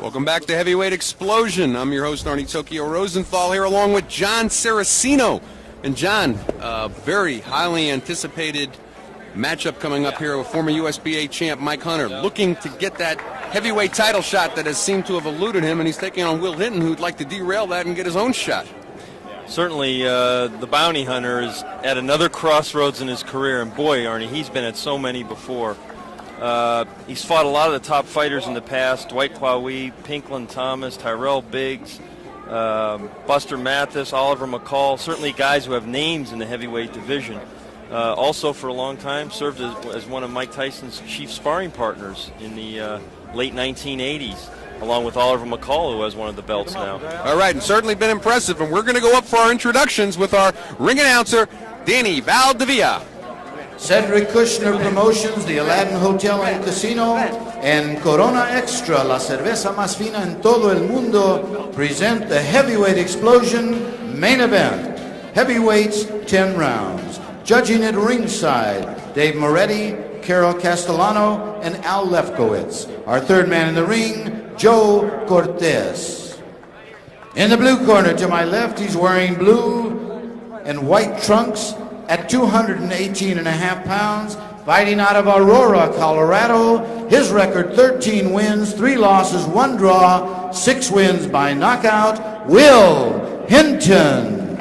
Welcome back to Heavyweight Explosion. I'm your host, Arnie Tokyo Rosenthal, here along with John Saraceno. And John, very highly anticipated matchup coming up here with former USBA champ Mike Hunter, looking to get that heavyweight title shot that has seemed to have eluded him, and he's taking on Will Hinton, who'd like to derail that and get his own shot. Certainly, the bounty hunter is at another crossroads in his career, and boy, Arnie, he's been at so many before. He's fought a lot of the top fighters in the past: Dwight Quawi, Pinklin Thomas, Tyrell Biggs, Buster Mathis, Oliver McCall. Certainly guys who have names in the heavyweight division. Also, for a long time, served as one of Mike Tyson's chief sparring partners in the late 1980s, along with Oliver McCall, who has one of the belts now. All right, and certainly been impressive. And we're going to go up for our introductions with our ring announcer, Danny Valdivia. Cedric Kushner Promotions, the Aladdin Hotel and Casino, and Corona Extra, la cerveza más fina en todo el mundo, present the Heavyweight Explosion main event. Heavyweights, 10 rounds. Judging at ringside, Dave Moretti, Carol Castellano, and Al Lefkowitz. Our third man in the ring, Joe Cortez. In the blue corner to my left, he's wearing blue and white trunks at 218.5 pounds, fighting out of Aurora, Colorado. His record, 13 wins, 3 losses, 1 draw, 6 wins by knockout, Will Hinton.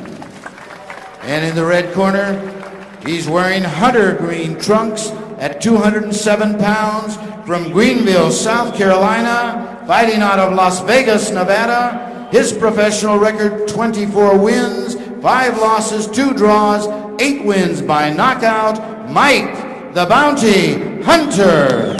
And in the red corner, he's wearing hunter green trunks at 207 pounds from Greenville, South Carolina, fighting out of Las Vegas, Nevada. His professional record, 24 wins, 5 losses, 2 draws, 8 wins by knockout, Mike the Bounty Hunter.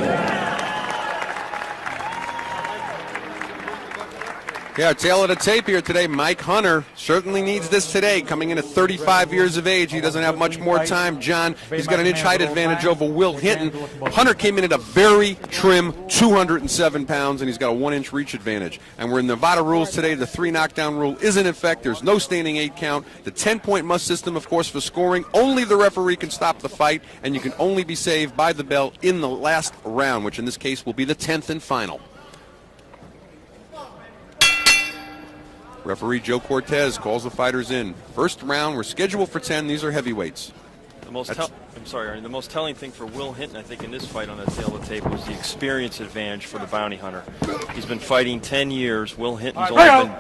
Yeah, tail of the tape here today. Mike Hunter certainly needs this today. Coming in at 35 years of age, he doesn't have much more time. John, he's got an inch height advantage over Will Hinton. Hunter came in at a very trim 207 pounds, and he's got a 1-inch reach advantage. And we're in Nevada rules today. The 3 knockdown rule is in effect. There's no standing 8 count. The 10-point must system, of course, for scoring. Only the referee can stop the fight, and you can only be saved by the bell in the last round, which in this case will be the 10th and final. Referee Joe Cortez calls the fighters in. First round, we're scheduled for 10. These are heavyweights. The most telling thing for Will Hinton, I think, in this fight on that tail of the tape was the experience advantage for the bounty hunter. He's been fighting 10 years. Will Hinton's only been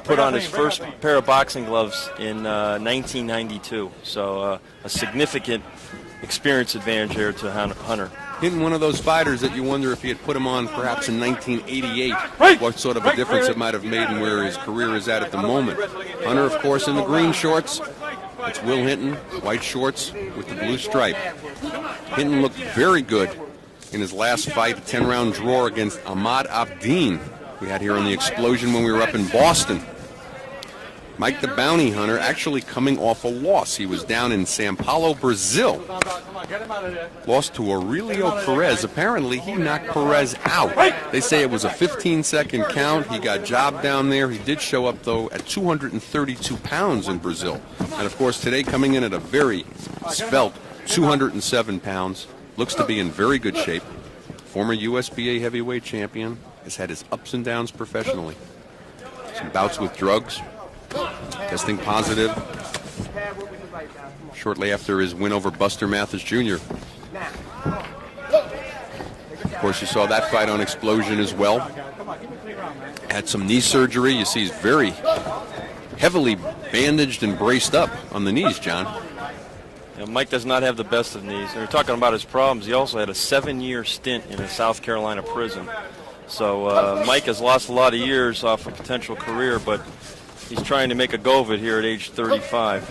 put on his first pair of boxing gloves in 1992. So a significant experience advantage there to Hunter. Hinton, one of those fighters that you wonder if he had put him on perhaps in 1988, what sort of a difference it might have made in where his career is at the moment. Hunter, of course, in the green shorts. It's Will Hinton, white shorts with the blue stripe. Hinton looked very good in his last fight, a 10-round draw against Ahmad Abdeen we had here on the Explosion when we were up in Boston. Mike the Bounty Hunter actually coming off a loss. He was down in Sao Paulo, Brazil. Lost to Aurelio Perez. Apparently, he knocked Perez out. They say it was a 15-second count. He got jobbed down there. He did show up, though, at 232 pounds in Brazil. And, of course, today coming in at a very svelte 207 pounds. Looks to be in very good shape. Former USBA heavyweight champion. Has had his ups and downs professionally. Some bouts with drugs. Testing positive shortly after his win over Buster Mathis Jr. Of course, you saw that fight on Explosion as well. Had some knee surgery. You see he's very heavily bandaged and braced up on the knees, John. Yeah, Mike does not have the best of knees. We're talking about his problems. He also had a 7-year stint in a South Carolina prison. So Mike has lost a lot of years off a potential career, but he's trying to make a go of it here at age 35.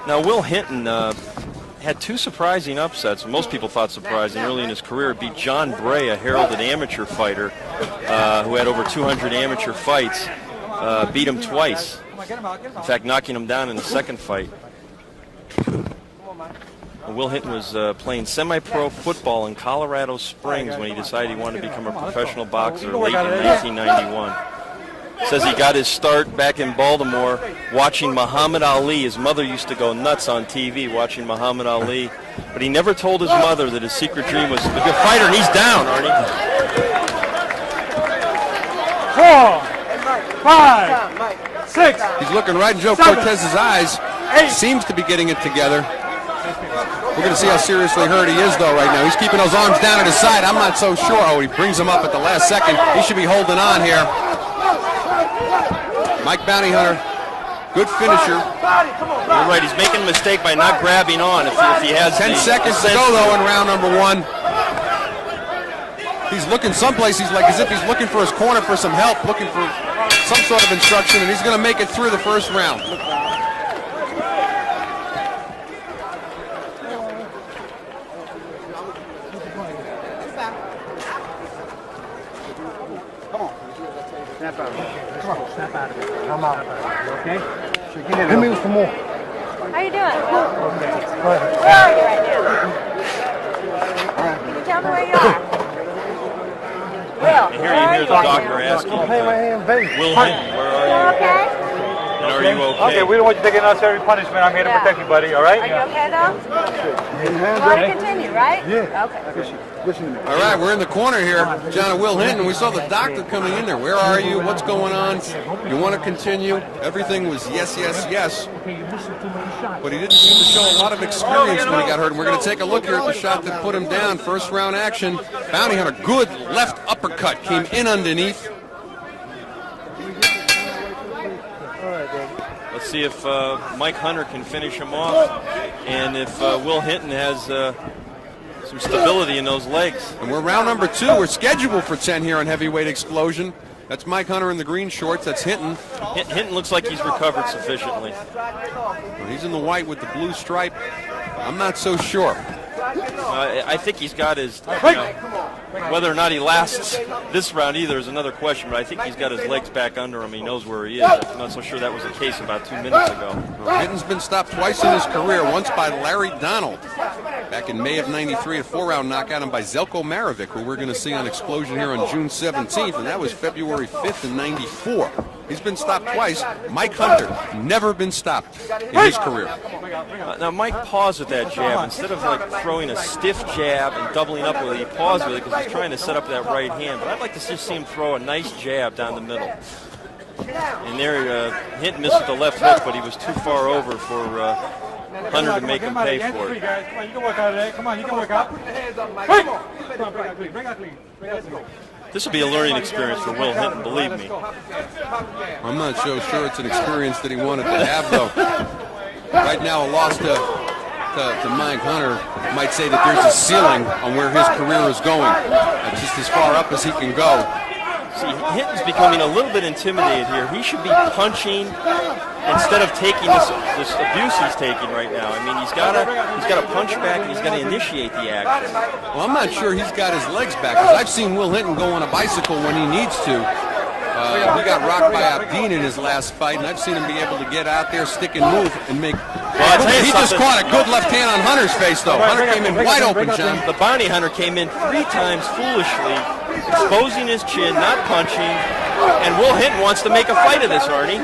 Now, Will Hinton had 2 surprising upsets. Most people thought surprising early in his career. Beat John Bray, a heralded amateur fighter who had over 200 amateur fights. Beat him twice. In fact, knocking him down in the second fight. Will Hinton was playing semi-pro football in Colorado Springs when he decided he wanted to become a professional boxer late in 1991. Says he got his start back in Baltimore watching Muhammad Ali. His mother used to go nuts on TV watching Muhammad Ali, but he never told his mother that his secret dream was to be a fighter, and he's down, Arnie. 4, 5, 6. He's looking right in Joe 7, Cortez's eyes. 8. Seems to be getting it together. We're going to see how seriously hurt he is, though, right now. He's keeping those arms down at his side. I'm not so sure. Oh, he brings him up at the last second. He should be holding on here. Mike Bounty Hunter, good finisher. You're right. He's making a mistake by not grabbing on if he has 10 seconds to go, though, in round number 1. He's looking someplace. He's like as if he's looking for his corner for some help, looking for some sort of instruction, and he's going to make it through the first round. Snap out of it. Come on, snap out of it. I'm out. Okay? Give me some more. How you doing? Okay. Go ahead. Where are you right now? Can you tell me where you are? Will, And here you hear the doctor asking Will Hinton, where are you? okay? And are you okay? Okay, we don't want you taking unnecessary punishment. I'm here to protect you, buddy, all right? Are you okay, though? You want to continue, right? Yeah. Okay. All right, we're in the corner here, John and Will Hinton. We saw the doctor coming in there. Where are you? What's going on? You want to continue? Everything was yes, yes, yes. But he didn't seem to show a lot of experience when he got hurt. And we're going to take a look here at the shot that put him down. First round action. Bounty Hunter, good left uppercut, came in underneath. Let's see if Mike Hunter can finish him off, and if Will Hinton has some stability in those legs. And we're round number 2. We're scheduled for 10 here on Heavyweight Explosion. That's Mike Hunter in the green shorts. That's Hinton. Hinton looks like he's recovered sufficiently. Well, he's in the white with the blue stripe. I'm not so sure. I think he's got his, whether or not he lasts this round either is another question, but I think he's got his legs back under him. He knows where he is. I'm not so sure that was the case about 2 minutes ago. Well, Hinton's been stopped twice in his career, once by Larry Donald back in May of '93, a 4-round knockout, and by Zelko Marovic, who we're going to see on Explosion here on June 17th, and that was February 5th in '94. He's been stopped twice. Mike Hunter, never been stopped in his career. Now, Mike paused with that jab. Instead of like throwing a stiff jab and doubling up with it, he paused with it because he's trying to set up that right hand. But I'd like to just see him throw a nice jab down the middle. And there, Hinton missed with the left hook, but he was too far over for Hunter to make him pay for it. Come on, you can work out of there. Come on, you can work out. This will be a learning experience for Will Hinton, believe me. I'm not so sure it's an experience that he wanted to have, though. Right now, a loss to Mike Hunter might say that there's a ceiling on where his career is going. That's just as far up as he can go. See, Hinton's becoming a little bit intimidated here. He should be punching instead of taking this abuse he's taking right now. I mean, he's got to punch back and he's got to initiate the action. Well, I'm not sure he's got his legs back, because I've seen Will Hinton go on a bicycle when he needs to. He got rocked by Abdeen in his last fight, and I've seen him be able to get out there, stick and move, and make... Well, he just caught a good left hand on Hunter's face, though. Hunter came in wide open, John. The bounty hunter came in 3 times foolishly, exposing his chin, not punching, and Will Hinton wants to make a fight of this, Arnie.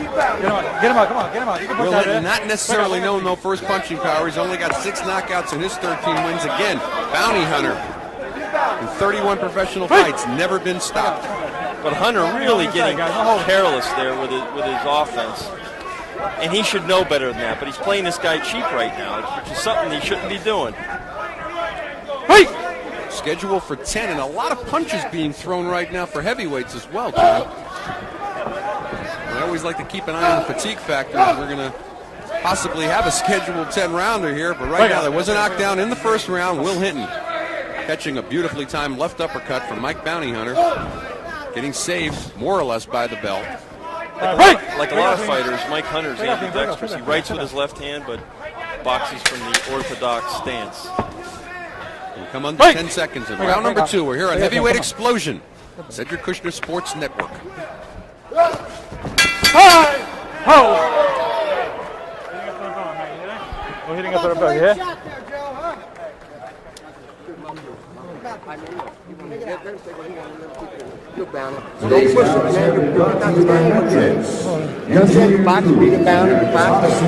Get him out, come on, get him out. You can Will Hinton not necessarily known, though, for his punching power. He's only got 6 knockouts in his 13 wins. Again, bounty hunter in 31 professional fights, never been stopped. But Hunter really getting careless there with his offense. And he should know better than that, but he's playing this guy cheap right now, which is something he shouldn't be doing. Scheduled for 10, and a lot of punches being thrown right now for heavyweights as well, John. I always like to keep an eye on the fatigue factor. We're going to possibly have a scheduled 10-rounder here, but right now there was a knockdown in the first round. Will Hinton catching a beautifully timed left uppercut from Mike Bounty Hunter, getting saved more or less by the belt. Like a lot of fighters, Mike Hunter's ambidextrous. He writes with his left hand, but boxes from the orthodox stance. We'll come under 10 seconds in round number 2. We're here on Heavyweight Explosion, Cedric Kushner Sports Network. We're hitting up at our back, yeah? Stay pushing, man. You understand? You box, beat it down, you box, you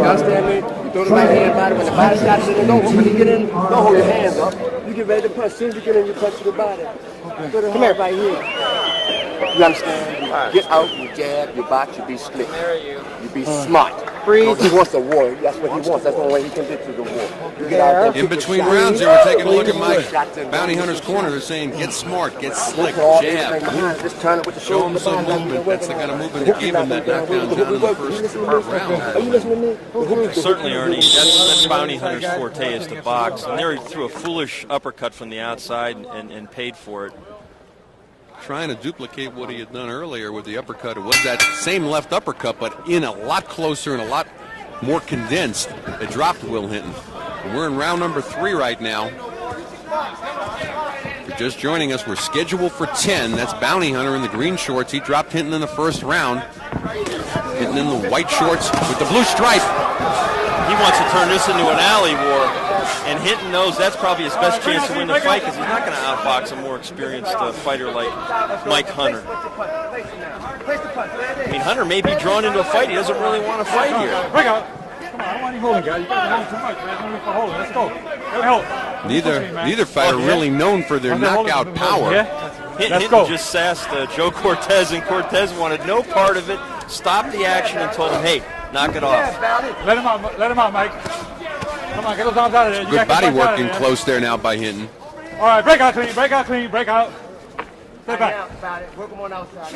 understand me? You throw the right hand body. When the body stops in, when you get in, don't hold your hands up. You get ready to punch. As soon as you get in, you punch to the body. Come here, right here. You understand? You get out, you jab, you box, you be slick. You be smart. Freeze. He wants a war. That's what he wants. That's the only way he can get to the war. You get out there, In between rounds, they were taking a look at Mike Bounty Hunter's corner. They're saying, get smart, get slick, jab. Just turn it with the Show him some movement. That's the kind of movement that gave him that knockdown down in the first round. Certainly, Ernie. That's Bounty Hunter's forte is to box. And there he threw a foolish uppercut from the outside and paid for it. Trying to duplicate what he had done earlier with the uppercut. It was that same left uppercut, but in a lot closer and a lot more condensed. It dropped Will Hinton. And we're in round number 3 right now. If you're just joining us, we're scheduled for 10. That's Bounty Hunter in the green shorts. He dropped Hinton in the first round. Hinton in the white shorts with the blue stripe. He wants to turn this into an alley war, and Hinton knows that's probably his best chance to win the fight because he's not going to outbox a more experienced fighter like Mike Hunter. I mean, Hunter may be drawn into a fight. He doesn't really want to fight here. Break out. Come on, I don't want any holding, guys. You guys are holding too much, man. No need for holding. Let's go. Let me hold. Neither fighter really known for their knockout power. Hinton just sassed Joe Cortez, and Cortez wanted no part of it, stopped the action, and told him, hey, knock it off. Let him out, Mike. Come on, get those arms out of there. Good body work in close there now by Hinton. All right, break out clean, break out. Stay back. Work him on outside.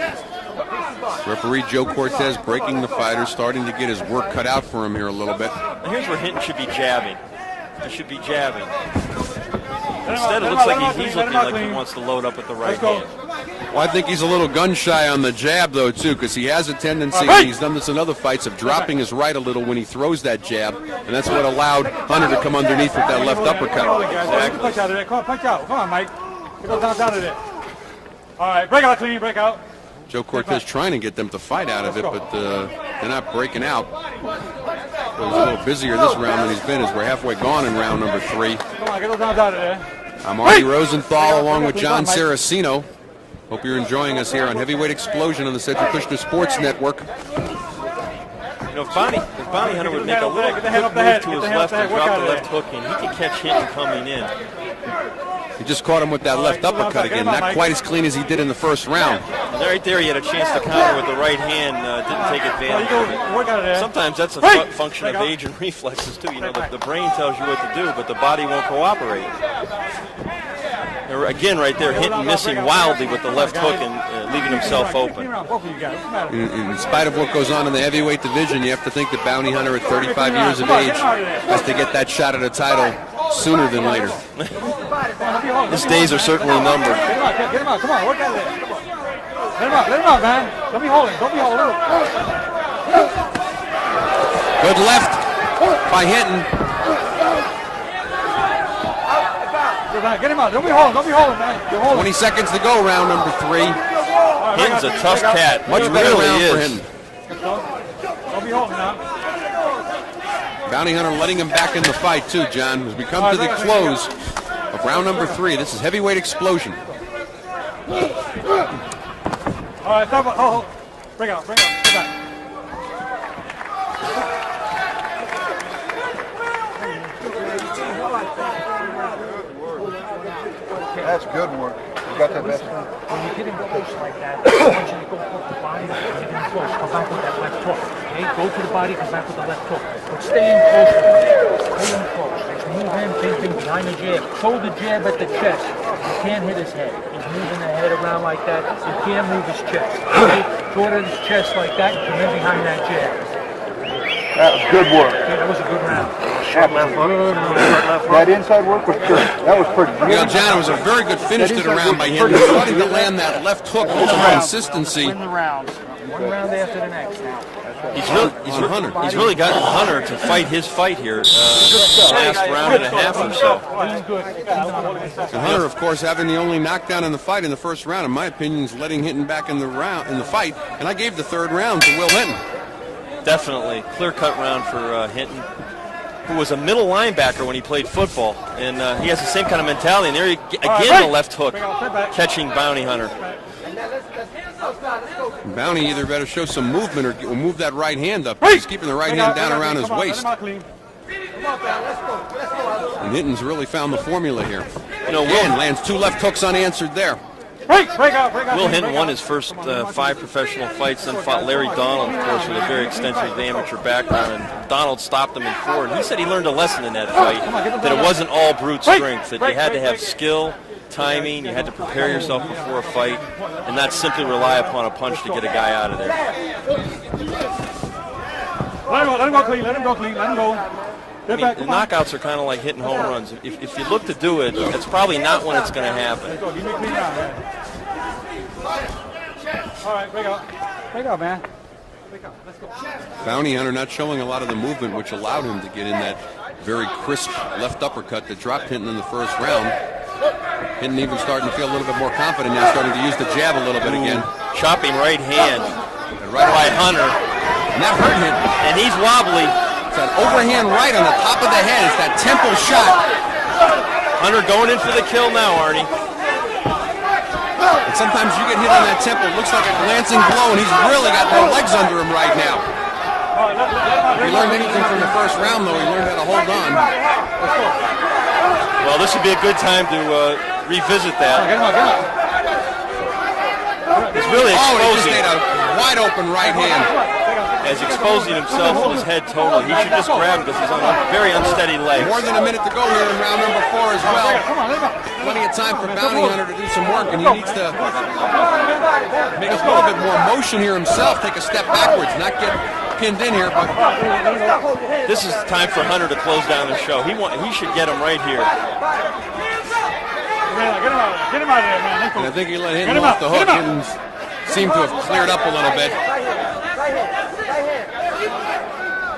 Referee Joe Cortez breaking the fighter, starting to get his work cut out for him here a little bit. Now here's where Hinton should be jabbing. He should be jabbing. Instead, it looks like he's looking like he wants to load up with the right hand. Well, I think he's a little gun shy on the jab, though, too, because he has a tendency, and he's done this in other fights, of dropping his right a little when he throws that jab, and that's what allowed Hunter to come underneath with that left uppercut. Exactly. Punch out of there. Come on, punch out. Come on, Mike. Get those arms out of there. All right, break out clean, break out. Joe Cortez trying to get them to fight out of it, but they're not breaking out. Well, he's a little busier this round than he's been, as we're halfway gone in round number 3. Come on, get those arms out of there. I'm Artie Rosenthal along with John Saraceno. Hope you're enjoying us here on Heavyweight Explosion on the Cedric Kushner Sports Network. You know, if Bounty Hunter would make a little quick move to his left and drop the left hook in, he could catch Hinton coming in. He just caught him with that left uppercut again, not quite as clean as he did in the first round. And right there, he had a chance to counter with the right hand, didn't take advantage of it. Sometimes that's a function of age and reflexes, too. You know, the brain tells you what to do, but the body won't cooperate. Again, right there, Hinton missing wildly with the left hook and leaving himself open. In spite of what goes on in the heavyweight division, you have to think that Bounty Hunter at 35 years of age has to get that shot at a title sooner than later. His days are certainly numbered. Get him out, come on, work out there. Let him out, man. Don't be holding. Good left by Hinton. Get him out. Don't be holding, man. 20 seconds to go, round number 3. Hinton's a tough cat. Much better round for Hinton. Don't be holding now. Bounty Hunter letting him back in the fight, too, John. As we come to the close of round number 3, this is Heavyweight Explosion. All right, stop. Oh, break out. Stay back. That's good work. You got that best one? When you get in close like that, I want you to go put the body, get in close, come back with that left hook. Okay? Go to the body, come back with the left hook. But stay in close with him. Stay in close. Just move him, thinking behind the jab. Throw the jab at the chest. You can't hit his head. He's moving the head around like that. You can't move his chest. Okay? Throw it at his chest like that and come in behind that jab. That was good work. Okay, that was a good round. That inside work was good. That was pretty good. You know, John, it was a very good finish to the round by Hinton. Starting to land that left hook with some consistency. Win the rounds. One round after the next now. He's really gotten Hunter to fight his fight here last round and a half or so. And Hunter, of course, having the only knockdown in the fight in the first round, in my opinion, is letting Hinton back in the fight. And I gave the third round to Will Hinton. Definitely. Clear-cut round for Hinton, who was a middle linebacker when he played football. And he has the same kind of mentality. And there again, the left hook, catching Bounty Hunter. Bounty either better show some movement or move that right hand up. He's keeping the right hand down around his waist. And Hinton's really found the formula here. You know, Will lands 2 left hooks unanswered there. Will Hinton won his first 5 professional fights, then fought Larry Donald, of course, with a very extensive amateur background, and Donald stopped him in 4. And he said he learned a lesson in that fight, that it wasn't all brute strength, that you had to have skill, timing, you had to prepare yourself before a fight, and not simply rely upon a punch to get a guy out of there. Let him go clean, let him go clean, let him go. I mean, the knockouts are kind of like hitting home runs. If you look to do it, it's probably not when it's going to happen. All right, break out. Break out, man. Break out. Let's go. Bounty Hunter not showing a lot of the movement, which allowed him to get in that very crisp left uppercut that dropped Hinton in the first round. Hinton even starting to feel a little bit more confident now, starting to use the jab a little bit again. Chopping right hand by Hunter. And that hurt Hinton. And he's wobbly. It's that overhand right on the top of the head. It's that temple shot. Hunter going in for the kill now, Arnie. And sometimes you get hit on that temple. It looks like a glancing blow, and he's really got no legs under him right now. If he learned anything from the first round, though, he learned how to hold on. Well, this would be a good time to revisit that. He's really exposing. Oh, he just made a wide open right hand. As exposing himself with his head totally. He should just grab him because he's on a very unsteady leg. More than a minute to go here in round number 4 as well. Plenty of time for Bounty Hunter to do some work, and he needs to make a little bit more motion here himself, take a step backwards, not get pinned in here. But this is time for Hunter to close down the show. He should get him right here. Get him out of there, man. And I think he let Hinton off the hook. Hinton seemed to have cleared up a little bit.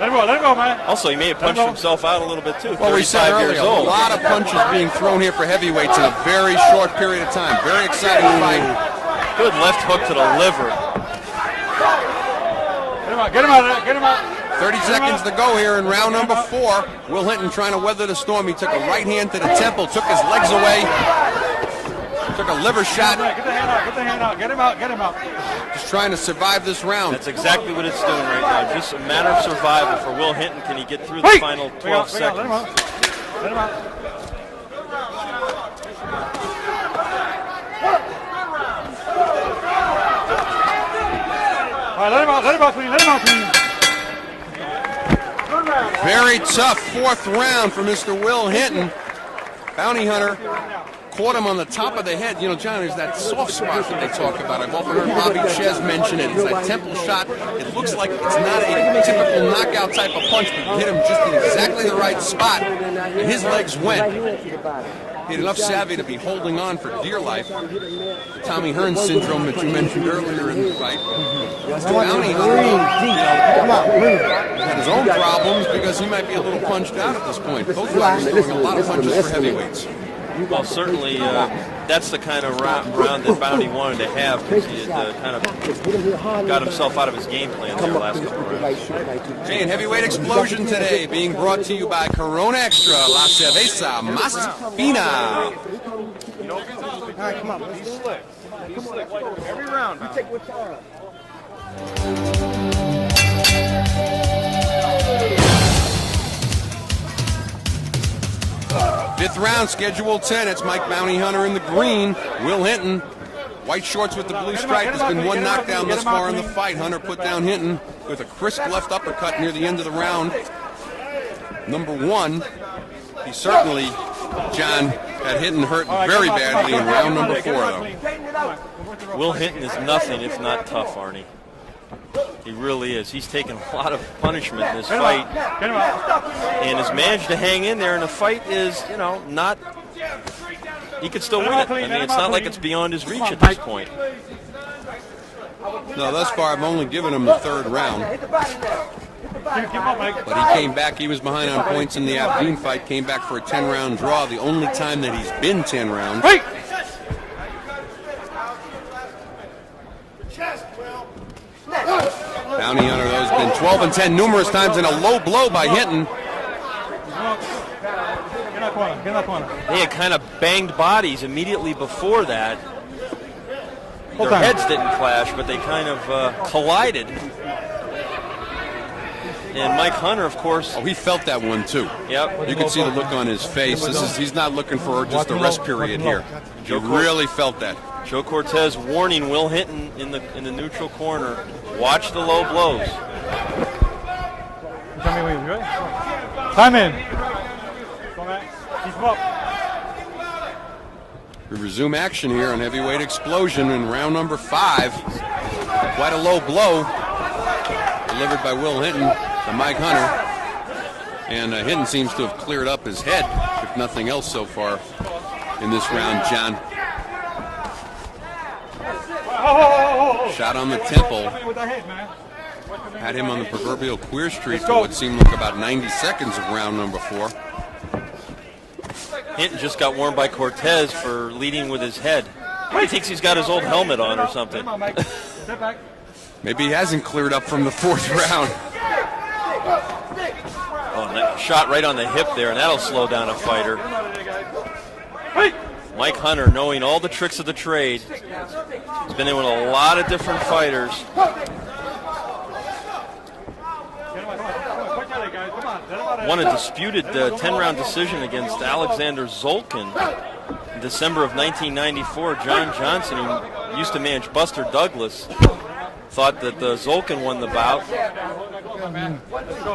Let him go, man. Also, he may have punched himself out a little bit too. Well, we said earlier, a lot of punches being thrown here for heavyweights in a very short period of time. Very exciting fight. Good left hook to the liver. Get him out of there. Get him out. 30 seconds to go here in round number 4. Will Hinton trying to weather the storm. He took a right hand to the temple, took his legs away, took a liver shot. Get the hand out. Get the hand out. Get him out. Get him out. Just trying to survive this round. That's exactly what it's doing right now. Just a matter of survival for Will Hinton. Can he get through the final 12 seconds? Let him out. Let him out. All right, let him out. Let him out, please. Let him out, please. Very tough 4th round for Mr. Will Hinton. Bounty Hunter caught him on the top of the head. You know, John, there's that soft spot that they talk about. I've often heard Bobby Ches mention it. It's that temple shot. It looks like it's not a typical knockout type of punch, but hit him just in exactly the right spot, and his legs went. He had enough savvy to be holding on for dear life. The Tommy Hearns syndrome that you mentioned earlier in the fight. Bounty Hunter, had his own problems because he might be a little punched out at this point. Both fighters throwing a lot of punches for heavyweights. Well, certainly that's the kind of round that Bounty wanted to have because he had kind of got himself out of his game plan there last couple of rounds. Hey, and heavyweight explosion today being brought to you by Corona Extra, La Cerveza Más Fina. All right, come on. Be slick. Be slick. Every round. You take what time. 5th round, schedule 10. It's Mike Bounty Hunter in the green. Will Hinton, white shorts with the blue stripe. There's been one knockdown thus far in the fight. Hunter put down Hinton with a crisp left uppercut near the end of the round. Number 1, he certainly, John, had Hinton hurt very badly in round number 4, though. Will Hinton is nothing if not tough, Arnie. He really is. He's taken a lot of punishment in this fight and has managed to hang in there. And the fight is, you know, not. He could still win it. I mean, it's not like it's beyond his reach at this point. No, thus far I've only given him the 3rd round. But he came back. He was behind on points in the Abdeen fight. Came back for a 10-round draw. The only time that he's been 10 rounds. Bounty Hunter, though, has been 12 and 10 numerous times in a low blow by Hinton. They had kind of banged bodies immediately before that. Their heads didn't clash, but they kind of collided. And Mike Hunter, of course. Oh, he felt that one, too. Yep. You can see the look on his face. He's not looking for just a rest period here. He really felt that. Joe Cortez warning Will Hinton in the neutral corner. Watch the low blows. Time in. Keep him up. We resume action here on Heavyweight Explosion in round number 5. Quite a low blow delivered by Will Hinton to Mike Hunter. And Hinton seems to have cleared up his head, if nothing else so far in this round, John. Shot on the temple. Had him on the proverbial queer streak for what seemed like about 90 seconds of round number 4. Hinton just got warned by Cortez for leading with his head. He thinks he's got his old helmet on or something. Maybe he hasn't cleared up from the 4th round. Oh, that shot right on the hip there, and that'll slow down a fighter. Mike Hunter, knowing all the tricks of the trade, he's been in with a lot of different fighters. Won a disputed 10-round decision against Alexander Zolkin in December of 1994. John Johnson, who used to manage Buster Douglas, thought that Zolkin won the bout.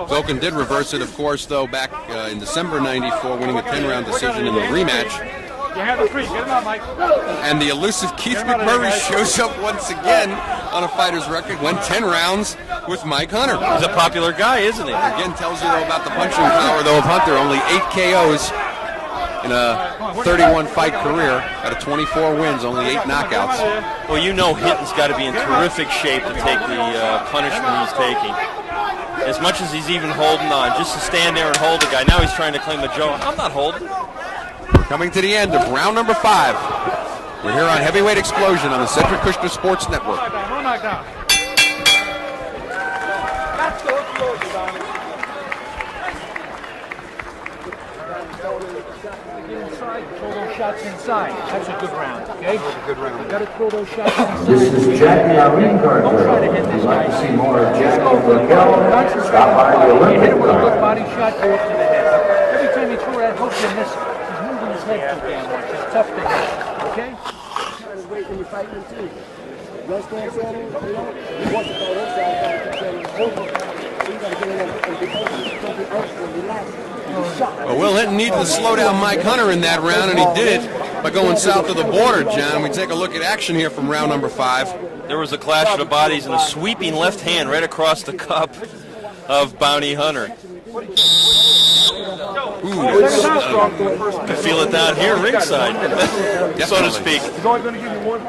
Zolkin did reverse it, of course, though, back in December 94, winning a 10-round decision in the rematch. And the elusive Keith McMurray shows up once again on a fighter's record, went 10 rounds with Mike Hunter. He's a popular guy, isn't he? Again, tells you, though, about the punching power, though, of Hunter. Only 8 KOs in a 31-fight career out of 24 wins, only 8 knockouts. Well, you know Hinton's got to be in terrific shape to take the punishment he's taking. As much as he's even holding on, just to stand there and hold the guy. Now he's trying to claim the Joe. I'm not holding. We're coming to the end of round number 5. We're here on Heavyweight Explosion on the Cedric Kushner Sports Network. No knockdown. Throw those shots inside. That's a good round, okay? That's a good round. You got to throw those shots inside. This is Jackie Aringarter. Don't try to hit this guy. Like to see more of Jackie Raquel. Raquel. Stop by the You hit Olympic him with a good line. body shot, go up to the head. Every time you throw that hook, you miss it. He's moving his head too damn much. It's tough to hit, okay? When you're fighting too. You understand what I'm saying? You know, you want to throw those guys down to over. So you got to get in there and be open. Don't be open, relax. Well, Will Hinton needed to slow down Mike Hunter in that round, and he did it by going south of the border, John. We take a look at action here from round number 5. There was a clash of the bodies and a sweeping left hand right across the cup of Bounty Hunter. Ooh, You can feel it down here ringside, so to speak. He's only going to give you one.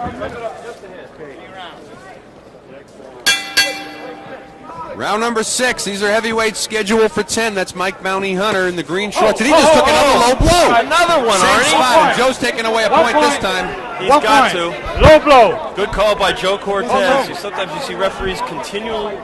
round number 6. These are heavyweights scheduled for 10. That's Mike Bounty Hunter in the green shorts. And he just took another low blow. Another one, Same Arnie. spot, and Joe's taking away a point this time. He's got to. Low blow. Good call by Joe Cortez. Sometimes you see referees continually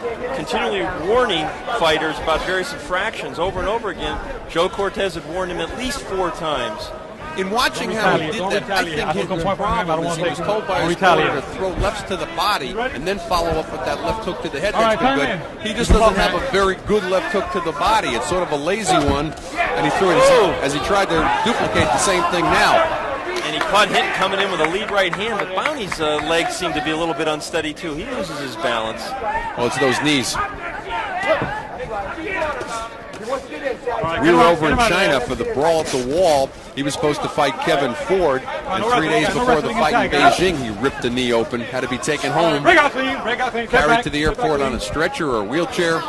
warning fighters about various infractions over and over again. Joe Cortez had warned him at least 4 times. In watching how he did that, I think Hinton's problem is he was told by his corner to throw lefts to the body and then follow up with that left hook to the head. That's been good. He just doesn't have a very good left hook to the body. It's sort of a lazy one, and he threw it as he tried to duplicate the same thing now. And he caught Hinton coming in with a lead right hand, but Bounty's legs seem to be a little bit unsteady too. He loses his balance. Oh, it's those knees. We were over in China for the Brawl at the Wall. He was supposed to fight Kevin Ford, and 3 days before the fight in Beijing, he ripped the knee open, had to be taken home, carried to the airport on a stretcher or a wheelchair.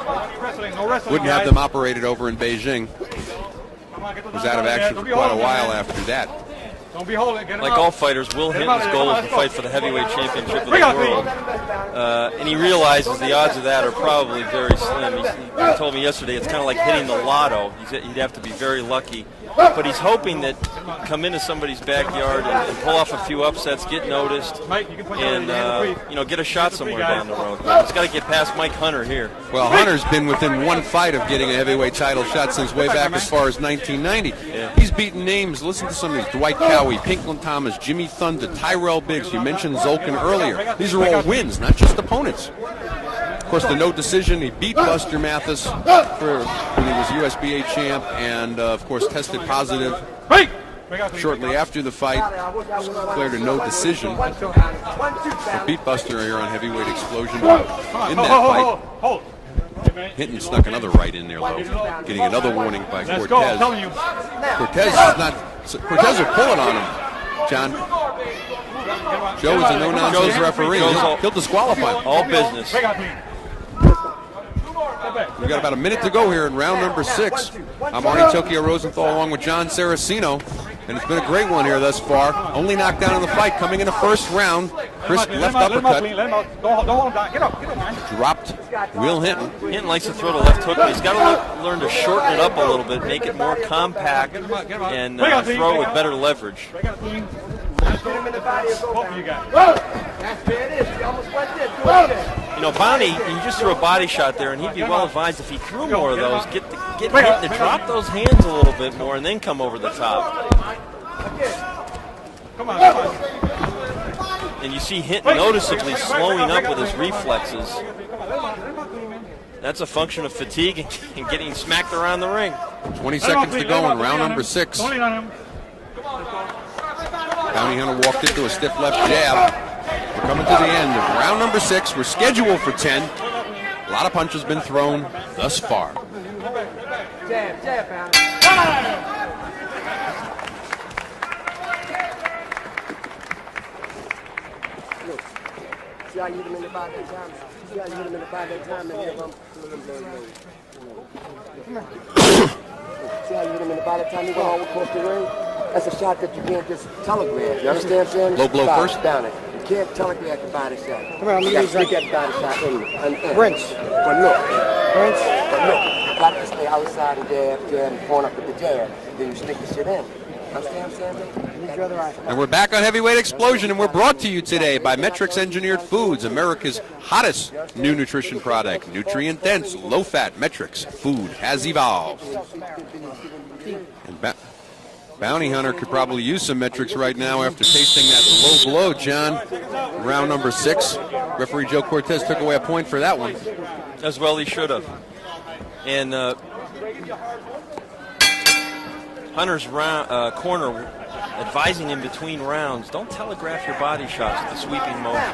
Wouldn't have them operated over in Beijing. Was out of action for quite a while after that. Don't be holding. Get him Like out. all fighters, Will Hinton's goal is to fight for the heavyweight championship of the world. And he realizes the odds of that are probably very slim. He told me yesterday it's kind of like hitting the lotto. He'd have to be very lucky. But he's hoping that he can come into somebody's backyard and pull off a few upsets, get noticed, and get a shot somewhere down the road. He's got to get past Mike Hunter here. Well, Hunter's been within 1 fight of getting a heavyweight title shot since way back as far as 1990. Yeah. He's beaten names. Listen to some of these: Dwight Cowie, Pinklin Thomas, Jimmy Thunder, Tyrell Biggs. You mentioned Zolkin earlier. These are all wins, not just opponents. Of course, the no decision, he beat Buster Mathis when he was USBA champ, and of course tested positive shortly after the fight, declared a no decision. A beatbuster here on Heavyweight Explosion in that fight. Hinton snuck another right in there, though, getting another warning by Cortez. Cortez are pulling on him, John. Joe is a no-nonsense referee. He'll disqualify him. All business. We've got about a minute to go here in round number 6. I'm Arnie Tokyo Rosenthal along with John Saraceno. And it's been a great one here thus far. Only knocked down in the fight coming in the first round. Crisp left uppercut. Dropped Will Hinton. Hinton likes to throw the left hook, but he's got to learn to shorten it up a little bit, make it more compact, and throw with better leverage. You know, Bounty, he just threw a body shot there, and he'd be well advised if he threw more of those, get Hinton to drop those hands a little bit more and then come over the top. And you see Hinton noticeably slowing up with his reflexes. That's a function of fatigue and getting smacked around the ring. 20 seconds to go in round number 6. Bounty Hunter walked into a stiff left jab. We're coming to the end of round number 6. We're scheduled for 10. A lot of punches been thrown thus far. Jab, Bounty. Look, see how you hit him in the body that time? See how you hit him in the body that time and give him See how you hit him in the body that time he went all across the ring? That's a shot that you can't just telegraph. You understand what I'm saying? Low blow first? Down it. You can't telegraph the body shot. Come on, you got to stick that body shot in. Rinse. But look. Rinse. But look. You got to stay outside and jab, and point up with the jab. Then you stick the shit in. Understand what I'm saying? And we're back on Heavyweight Explosion, and we're brought to you today by Metrics Engineered Foods, America's hottest new nutrition product. Nutrient-dense, low-fat Metrics. Food has evolved. And Bounty Hunter could probably use some Metrics right now after tasting that low blow, John. Round number 6. Referee Joe Cortez took away a point for that one. As well he should have. And Hunter's corner advising him between rounds, don't telegraph your body shots with the sweeping motion.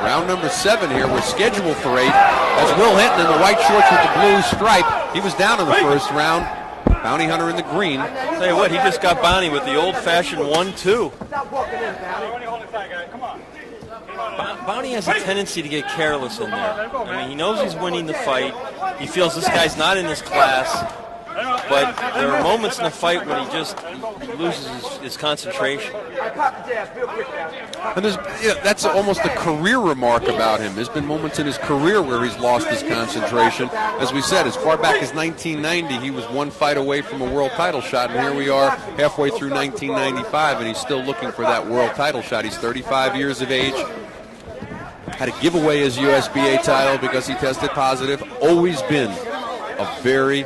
Round number 7 here. We're scheduled for 8. That's Will Hinton in the white shorts with the blue stripe. He was down in the first round. Bounty Hunter in the green. Tell you what, he just got Bounty with the old-fashioned 1-2. Bounty has a tendency to get careless in there. I mean, he knows he's winning the fight. He feels this guy's not in his class. But there are moments in the fight when he loses his concentration. And that's almost a career remark about him. There's been moments in his career where he's lost his concentration. As we said, as far back as 1990, he was one fight away from a world title shot, and here we are halfway through 1995, and he's still looking for that world title shot. He's 35 years of age. Had to give away his USBA title because he tested positive. Always been a very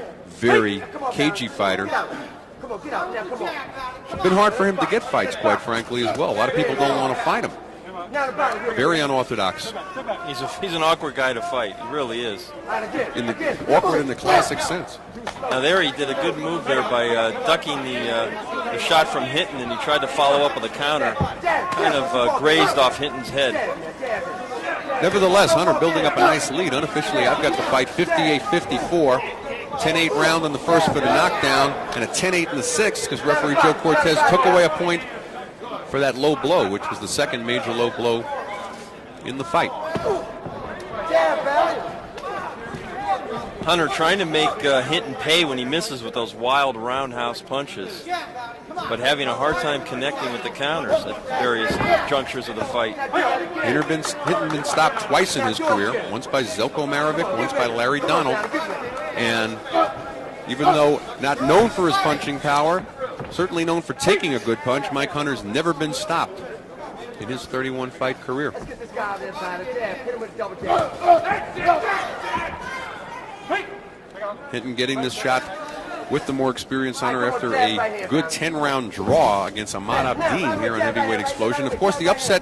cagey fighter. It's been hard for him to get fights, quite frankly, as well. A lot of people don't want to fight him. Very unorthodox. He's an awkward guy to fight. He really is. Awkward in the classic sense. Now there he did a good move there by ducking the shot from Hinton, and he tried to follow up with a counter. Kind of grazed off Hinton's head. Nevertheless, Hunter building up a nice lead. Unofficially, I've got the fight 58-54. 10-8 round in the first for the knockdown, and a 10-8 in the sixth because referee Joe Cortez took away a point for that low blow, which was the second major low blow in the fight. Hunter trying to make Hinton pay when he misses with those wild roundhouse punches, but having a hard time connecting with the counters at various junctures of the fight. Hinton been stopped twice in his career, once by Zelko Marovic, once by Larry Donald. And even though not known for his punching power, certainly known for taking a good punch, Mike Hunter's never been stopped in his 31-fight career. Hinton getting this shot with the more experienced Hunter after a good 10-round draw against Ahmad Abdin here on Heavyweight Explosion. Of course, the upset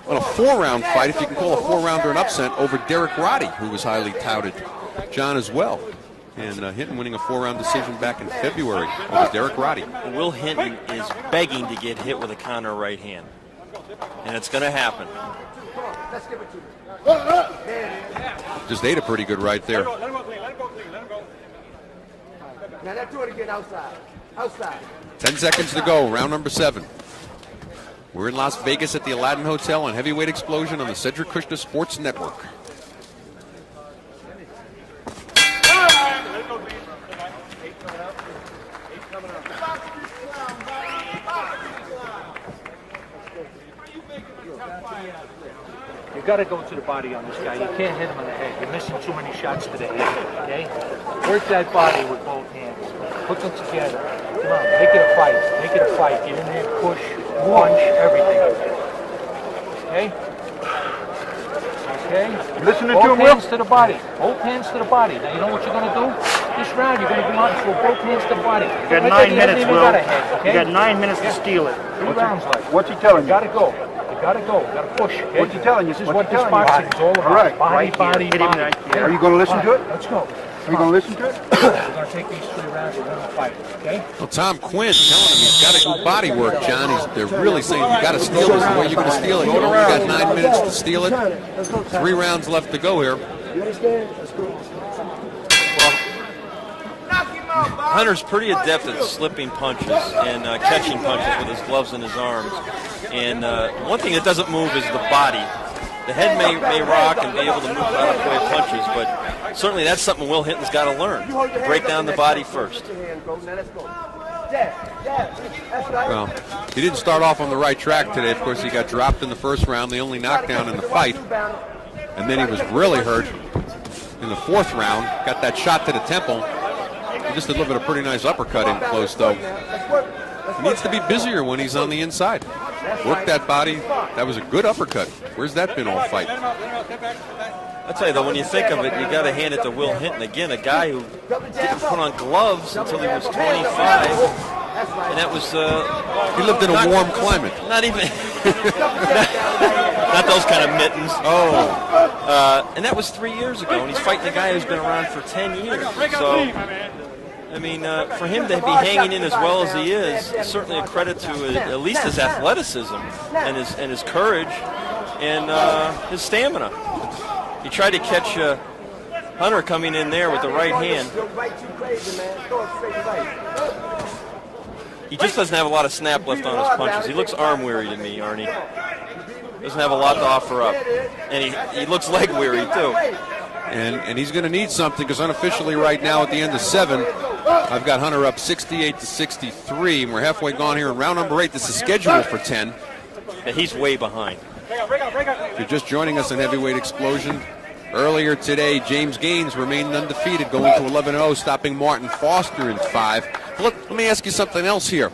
on a 4-round fight, if you can call a 4-rounder an upset, over Derek Roddy, who was highly touted, John, as well. And Hinton winning a 4-round decision back in February over Derek Roddy. Will Hinton is begging to get hit with a counter right hand. And it's going to happen. Just ate a pretty good right there. Now let's do it again outside. Outside. 10 seconds to go, round number 7. We're in Las Vegas at the Aladdin Hotel on Heavyweight Explosion on the Cedric Kushner Sports Network. You got to go to the body on this guy. You can't hit him on the head. You're missing too many shots to the head, okay? Work that body with both hands. Put them together. Come on, make it a fight. Make it a fight. Get in there, push, punch, everything. Okay? Okay? You listening both to him, Will? hands to the body. Both hands to the body. Now, you know what you're going to do? This round, you're going to go out and throw both hands to the body. You got 9 minutes, Will. Okay? You got 9 minutes to steal it. 3 rounds left. What's he telling You you? got to go. You got to go. You got to push. Okay? What's he telling you? This is What's what he this telling you? boxing is all about. All right. Body, Right body, here. Hit him body. right here. Are you going to listen to it? Let's go. Are you going to listen to it? We're going to take these 3 rounds and we're going to fight, okay? Well, Tom Quinn telling him he's got to do body work, John. They're really saying you got to steal this. The way you're going to steal it, you only got 9 minutes to steal it. 3 rounds left to go here. You understand? Let's go. Hunter's pretty adept at slipping punches and catching punches with his gloves and his arms. And one thing that doesn't move is the body. The head may rock and be able to move out of play punches, but certainly that's something Will Hinton's got to learn. Break down the body first. Well, he didn't start off on the right track today. Of course, he got dropped in the first round, the only knockdown in the fight. And then he was really hurt in the 4th round. Got that shot to the temple. He just delivered a pretty nice uppercut in close, though. He needs to be busier when he's on the inside. Work that body. That was a good uppercut. Where's that been all fight? I'll tell you, though, when you think of it, you got to hand it to Will Hinton. Again, a guy who didn't put on gloves until he was 25. And that was... he lived in a warm climate. Not even... not those kind of mittens. Oh. And that was 3 years ago, and he's fighting a guy who's been around for 10 years. So, I mean, for him to be hanging in as well as he is certainly a credit to at least his athleticism and his courage and his stamina. He tried to catch Hunter coming in there with the right hand. He just doesn't have a lot of snap left on his punches. He looks arm weary to me, Arnie. Doesn't have a lot to offer up. And he looks leg weary, too. And he's going to need something, because unofficially right now at the end of 7, I've got Hunter up 68-63, and we're halfway gone here in round number 8. This is scheduled for 10. And he's way behind. If you're just joining us on Heavyweight Explosion, earlier today, James Gaines remained undefeated, going to 11-0, stopping Martin Foster in 5. Let me ask you something else here.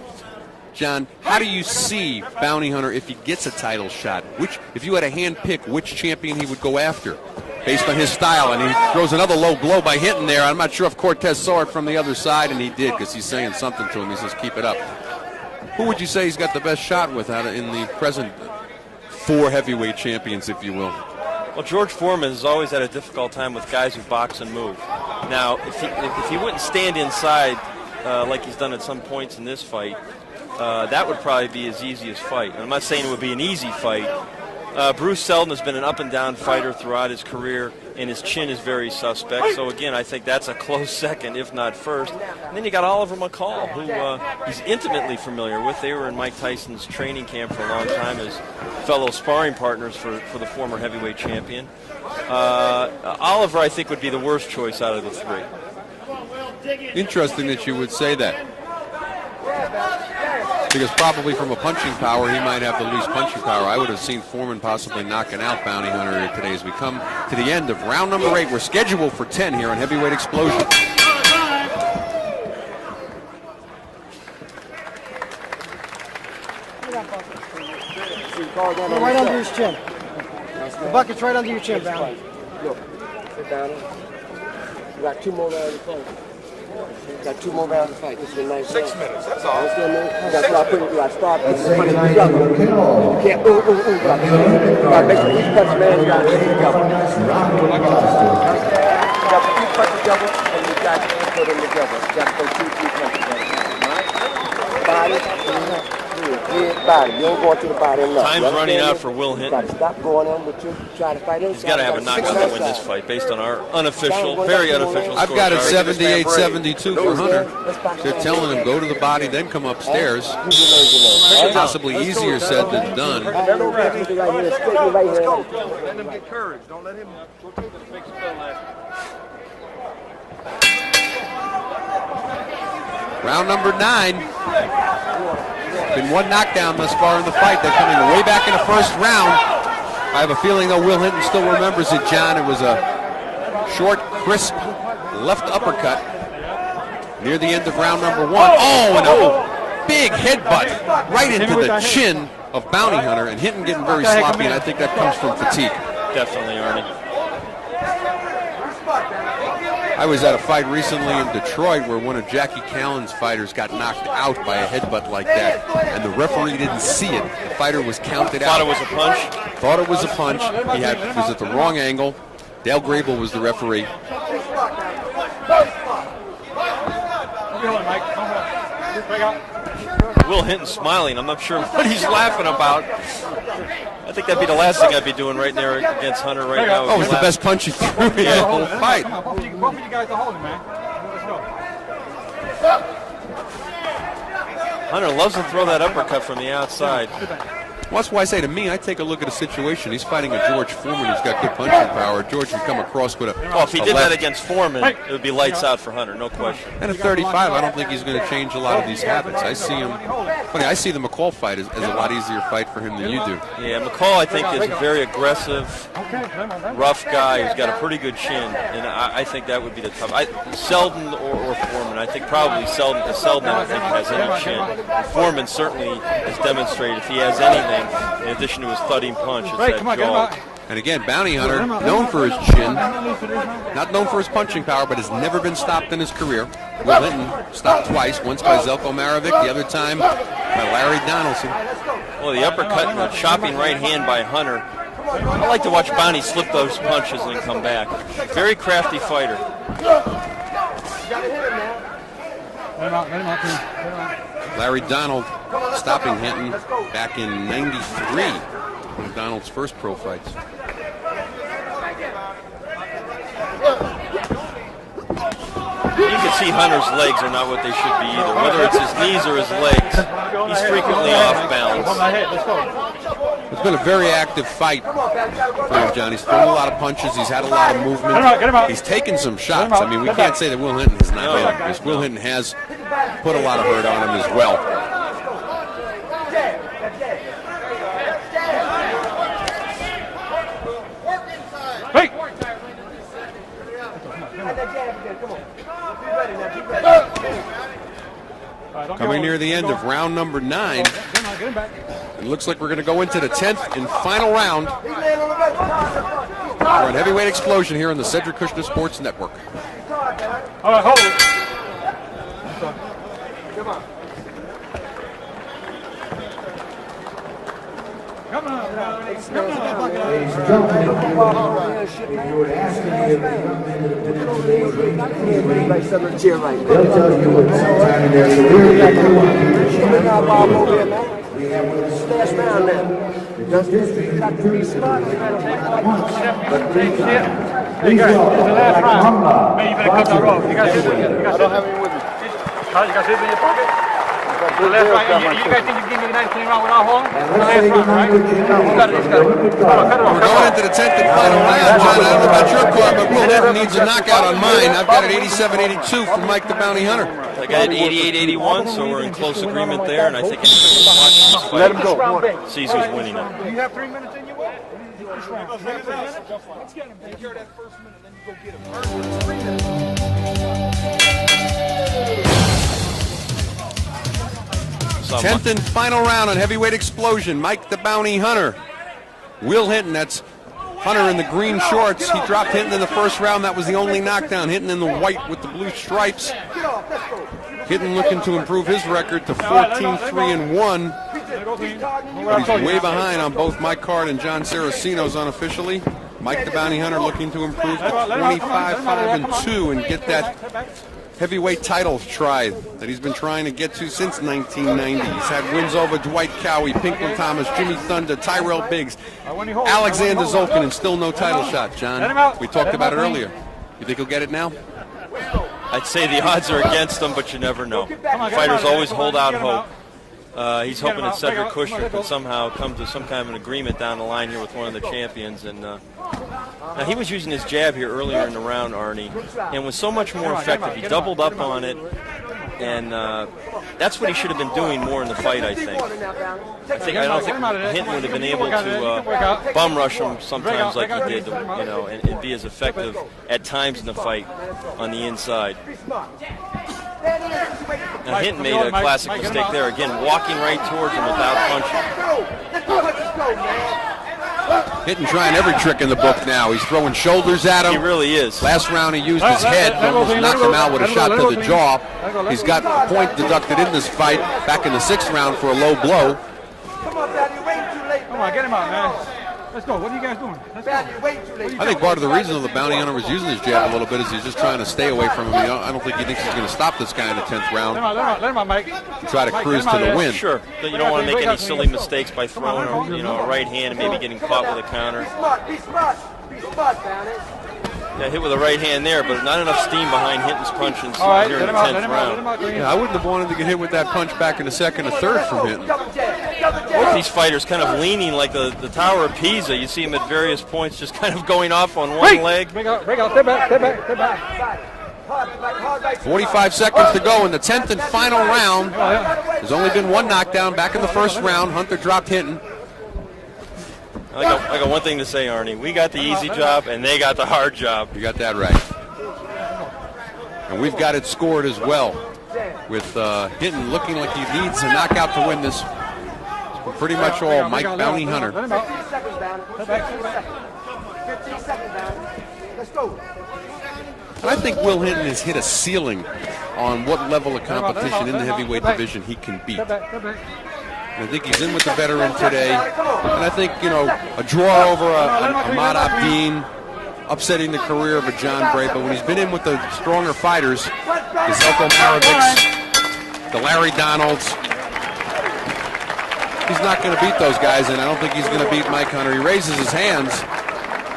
John, how do you see Bounty Hunter if he gets a title shot? If you had to hand pick which champion he would go after, based on his style, and he throws another low blow by Hinton there. I'm not sure if Cortez saw it from the other side, and he did, because he's saying something to him. He says, keep it up. Who would you say he's got the best shot with out in the present 4 heavyweight champions, if you will? Well, George Foreman has always had a difficult time with guys who box and move. Now, if he wouldn't stand inside like he's done at some points in this fight, that would probably be his easiest fight. And I'm not saying it would be an easy fight. Bruce Selden has been an up-and-down fighter throughout his career, and his chin is very suspect. So, again, I think that's a close second, if not first. And then you got Oliver McCall, who he's intimately familiar with. They were in Mike Tyson's training camp for a long time as fellow sparring partners for the former heavyweight champion. Oliver, I think, would be the worst choice out of the 3. Interesting that you would say that. Because probably from a punching power, he might have the least punching power. I would have seen Foreman possibly knocking out Bounty Hunter today as we come to the end of round number 8. We're scheduled for 10 here on Heavyweight Explosion. Right under his chin. The bucket's right under your chin, Bounty. Look, sit down. You got 2 more rounds to fight. Got 2 more rounds to fight. This is a nice 6 minutes, that's all. You got to start putting you together. You can't You got to make sure each punch man, you got to hit together. You got to keep punching together, and you got to put them together. You got to go 2-3 punches at a time, right? Body, head, body. You don't go into the body enough. Time's running out for Will You got Hinton. to stop going in with you. Try to fight inside. He's got to have a knockout to win this fight based on our unofficial, very unofficial I've got it scorecard. 78-72 for Hunter. They're telling him go to the body, then come upstairs. Possibly easier said than done. Let him get courage. Don't let him go take the big spell last. Round number 9. Been one knockdown thus far in the fight. They're coming way back in the first round. I have a feeling, though, Will Hinton still remembers it, John. It was a short, crisp left uppercut near the end of round number 1. Oh, and a big headbutt right into the chin of Bounty Hunter, and Hinton getting very sloppy, and I think that comes from fatigue. Definitely, Arnie. I was at a fight recently in Detroit where one of Jackie Callan's fighters got knocked out by a headbutt like that, and the referee didn't see it. The fighter was counted out. Thought it was a punch? Thought it was a punch. He was at the wrong angle. Dale Grable was the referee. Will Hinton smiling. I'm not sure what he's laughing about. I think that'd be the last thing I'd be doing right there against Hunter right now. Oh, it was the best punch he threw in the whole fight. Both of you guys are holding, man. Let's go. Hunter loves to throw that uppercut from the outside. Well, that's why I say to me, I take a look at a situation. He's fighting a George Foreman who's got good punching power. George would come across with a If he did left. that against Foreman, it would be lights out for Hunter, no question. And at 35, I don't think he's going to change a lot of these habits. I see him. Funny, I see the McCall fight as a lot easier fight for him than you do. Yeah, McCall, I think, is a very aggressive, rough guy who's got a pretty good chin, and I think that would be the tough. Selden or Foreman, I think probably Selden, because Selden, I think, has any chin. Foreman certainly has demonstrated if he has anything, in addition to his thudding punch, it's that jaw. And again, Bounty Hunter, known for his chin, not known for his punching power, but has never been stopped in his career. Will Hinton stopped twice, once by Zelko Marovic, the other time by Larry Donaldson. Well, the uppercut and the chopping right hand by Hunter. I like to watch Bounty slip those punches and then come back. Very crafty fighter. Larry Donald stopping Hinton back in '93, one of Donald's first pro fights. You can see Hunter's legs are not what they should be either. Whether it's his knees or his legs, he's frequently off balance. It's been a very active fight for him, John. He's thrown a lot of punches. He's had a lot of movement. He's taken some shots. I mean, we can't say that Will Hinton is not hit, because Will Hinton has put a lot of hurt on him as well. Coming near the end of round number 9. It looks like we're going to go into the 10th and final round. We're on Heavyweight Explosion here on the Cedric Kushner Sports Network. All right, hold it. Come on. Ladies and gentlemen, if you would ask any of the young men and women today's ring, they'll tell you at some time in their career that they want to be the champion. We have with us the history of the once, but 3 times. Please welcome Boxer. I don't have any with me. You guys hit me in your pocket? The last round, you guys think you can give me the 19 round without holding? And let's say goodnight to Jim. We're going into the 10th and final round, John. I don't know about your card, but Will Hinton needs a knockout on mine. I've got it 87-82 from Mike the Bounty Hunter. I got 88-81, so we're in close agreement there, and I think anyone who's watching this fight Let him go. sees who's winning it. Do you have 3 minutes in your way? Let's get him. Take care of that first minute, then you go get him. 3 minutes. 10th and final round on Heavyweight Explosion. Mike the Bounty Hunter. Will Hinton, that's Hunter in the green shorts. He dropped Hinton in the first round. That was the only knockdown. Hinton in the white with the blue stripes. Hinton looking to improve his record to 14-3-1. But he's way behind on both my card and John Saraceno's unofficially. Mike the Bounty Hunter looking to improve to 25-5-2 and get that heavyweight title try that he's been trying to get to since 1990. He's had wins over Dwight Cowie, Pinklon Thomas, Jimmy Thunder, Tyrell Biggs, Alexander Zolkin, and still no title shot, John. We talked about it earlier. You think he'll get it now? I'd say the odds are against him, but you never know. Fighters always hold out hope. He's hoping that Cedric Kushner can somehow come to some kind of an agreement down the line here with one of the champions. And now he was using his jab here earlier in the round, Arnie, and was so much more effective. He doubled up on it, and that's what he should have been doing more in the fight, I think. I don't think Hinton would have been able to bum rush him sometimes like he did, and be as effective at times in the fight on the inside. Now Hinton made a classic mistake there, again, walking right towards him without punching. Hinton trying every trick in the book now. He's throwing shoulders at him. He really is. Last round he used his head, almost knocked him out with a shot to the jaw. He's got a point deducted in this fight back in the 6th round for a low blow. Come on, Daddy, you're waiting too late. Come on, get him out, man. Let's go. What are you guys doing? Daddy, you're waiting too late. I think part of the reason the bounty hunter was using his jab a little bit is he's just trying to stay away from him. I don't think he thinks he's going to stop this guy in the 10th round. Let him out, Mike. And try to cruise to the win. Sure, but you don't want to make any silly mistakes by throwing a right hand and maybe getting caught with a counter. Be smart, Bounty. Yeah, hit with a right hand there, but not enough steam behind Hinton's punches during the 10th round. Yeah, I wouldn't have wanted to get hit with that punch back in the 2nd or 3rd from Hinton. Both these fighters kind of leaning like the Tower of Pisa. You see them at various points just kind of going off on one leg. Break out, step back. 45 seconds to go in the 10th and final round. There's only been one knockdown back in the 1st round. Hunter dropped Hinton. I got one thing to say, Arnie. We got the easy job, and they got the hard job. You got that right. And we've got it scored as well, with Hinton looking like he needs a knockout to win this. It's pretty much all Mike Bounty Hunter. 15 seconds, Bounty. 15 seconds, Bounty. Let's go. And I think Will Hinton has hit a ceiling on what level of competition in the heavyweight division he can beat. I think he's in with the veteran today. And I think, a draw over Ahmad Abdin, upsetting the career of a John Bray. But when he's been in with the stronger fighters, the Zelko Maravics, the Larry Donalds, he's not going to beat those guys. And I don't think he's going to beat Mike Hunter. He raises his hands.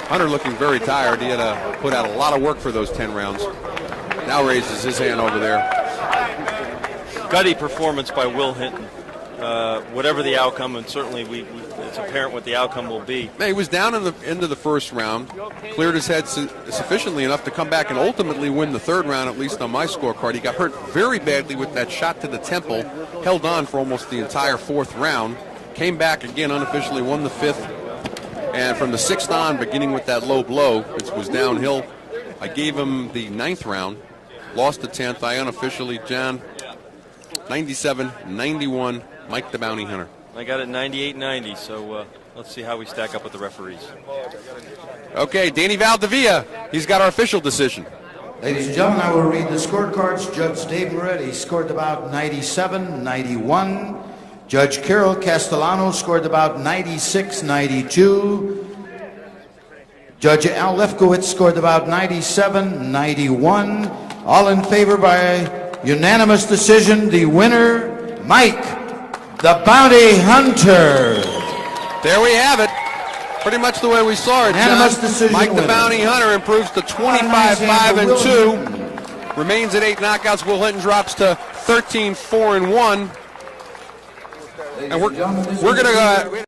Hunter looking very tired. He had to put out a lot of work for those 10 rounds. Now raises his hand over there. Gutty performance by Will Hinton. Whatever the outcome, and certainly it's apparent what the outcome will be. He was down in the end of the 1st round, cleared his head sufficiently enough to come back and ultimately win the 3rd round, at least on my scorecard. He got hurt very badly with that shot to the temple, held on for almost the entire 4th round, came back again unofficially, won the 5th, and from the 6th on, beginning with that low blow, it was downhill. I gave him the 9th round, lost the 10th. I unofficially, John, 97-91. Mike the Bounty Hunter. I got it 98-90, so let's see how we stack up with the referees. Okay, Danny Valdivia, he's got our official decision. Ladies and gentlemen, I will read the scorecards. Judge Dave Moretti scored about 97-91. Judge Carol Castellano scored about 96-92. Judge Al Lefkowitz scored about 97-91. All in favor by unanimous decision. The winner, Mike the Bounty Hunter. There we have it. Pretty much the way we saw it, John. Mike the Bounty Hunter improves to 25-5-2. Remains at 8 knockouts. Will Hinton drops to 13-4-1. And we're going to